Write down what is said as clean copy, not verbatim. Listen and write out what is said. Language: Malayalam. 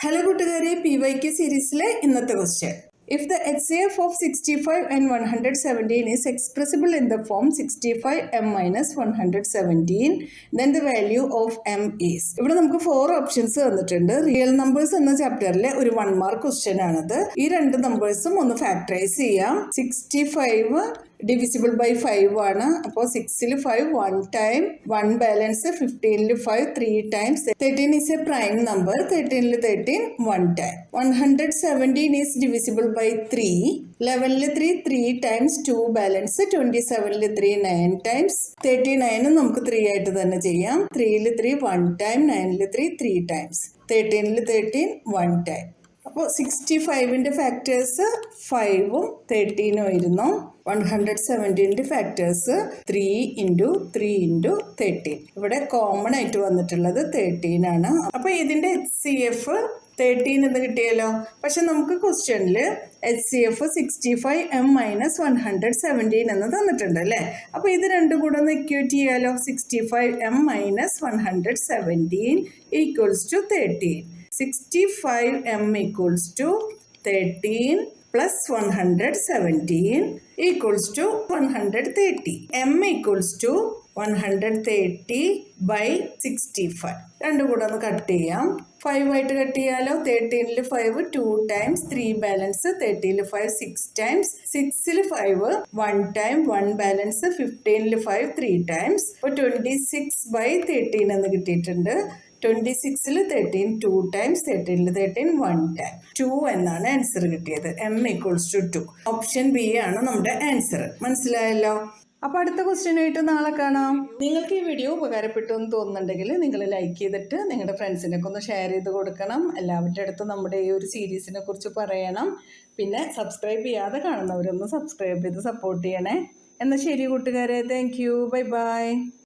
ഹലോ കൂട്ടുകാരെ, PYQ സീരീസിലെ ഇന്നത്തെ question. If the HCF of 65 and 117 is expressible in the form 65m minus 117, then the value of m is. ഇവിടെ നമുക്ക് 4 ഓപ്ഷൻസ് തന്നിട്ടുണ്ട്. റിയൽ നമ്പേഴ്സ് എന്ന ചാപ്റ്ററിലെ ഒരു 1 മാർക്ക് ക്വസ്റ്റ്യൻ ആണത്. ഈ രണ്ട് നമ്പേഴ്സും ഒന്ന് ഫാക്ടറൈസ് ചെയ്യാം. 65 ഡിവിസിബിൾ ബൈ 5 ആണ്. അപ്പോൾ 6ൽ 5 1 ടൈം, 1 ബാലൻസ്, 15ൽ 5 3 times, 13 is a prime number, 13ൽ 13 1 ടൈം. 117 ഈസ് ഡിവിസിബിൾ ബൈ 3, 11ൽ 3 ടൈംസ്, 2 ബാലൻസ്, 27ൽ 3 9 ടൈംസ്, 39 നമുക്ക് 3 ആയിട്ട് തന്നെ ചെയ്യാം. 3ൽ 3 1 ടൈം, 9ൽ 3 ടൈംസ്, 13ൽ 13 1 ടൈം. അപ്പോൾ 65ൻ്റെ ഫാക്ടേഴ്സ് 5ഉം 13ഉം ആയിരുന്നു. 117ൻ്റെ ഫാക്ടേഴ്സ് 3 × 3 × 13. ഇവിടെ കോമൺ ആയിട്ട് വന്നിട്ടുള്ളത് 13 ആണ്. അപ്പോൾ ഇതിൻ്റെ HCF 13 എന്ന് കിട്ടിയല്ലോ. പക്ഷെ നമുക്ക് ക്വസ്റ്റ്യനിൽ HCF 65m മൈനസ് 117 എന്ന് തന്നിട്ടുണ്ട് അല്ലേ. അപ്പോൾ ഇത് രണ്ടും കൂടെ ഒന്ന് ഇക്വേറ്റ് ചെയ്യാലോ. 65m minus 117 equals to 13. 65m equals to 13 plus 117 equals to 130. m equals to 130 by 65. രണ്ടും കൂടെ ഒന്ന് കട്ട് ചെയ്യാം. 5 ആയിട്ട് കട്ട് ചെയ്യാലോ. 13ൽ 5 2 ടൈംസ്, 3 ബാലൻസ്, 30ൽ 5 6 ടൈംസ്, 6ൽ 5 1 ടൈം, 1 ബാലൻസ്, 15ൽ 5 3 ടൈംസ്. അപ്പോൾ 26 by 13 എന്ന് കിട്ടിയിട്ടുണ്ട്. 26ൽ 13 2 ടൈംസ്, 13ൽ 13 1 ടൈം. 2 എന്നാണ് ആൻസർ കിട്ടിയത്. m equals to 2. Option B ആണ് നമ്മുടെ ആൻസർ. മനസ്സിലായല്ലോ. അപ്പോൾ അടുത്ത ക്വസ്റ്റ്യനായിട്ട് നാളെ കാണാം. നിങ്ങൾക്ക് ഈ വീഡിയോ ഉപകാരപ്പെട്ടു എന്ന് തോന്നുന്നുണ്ടെങ്കിൽ നിങ്ങൾ ലൈക്ക് ചെയ്തിട്ട് നിങ്ങളുടെ ഫ്രണ്ട്സിനൊക്കെ ഒന്ന് ഷെയർ ചെയ്ത് കൊടുക്കണം. എല്ലാവരുടെ അടുത്തും നമ്മുടെ ഈ ഒരു സീരീസിനെ കുറിച്ച് പറയണം. പിന്നെ സബ്സ്ക്രൈബ് ചെയ്യാതെ കാണുന്നവരൊന്ന് സബ്സ്ക്രൈബ് ചെയ്ത് സപ്പോർട്ട് ചെയ്യണേ. എന്നാൽ ശരി കൂട്ടുകാരെ, താങ്ക് യു, ബൈ ബൈ.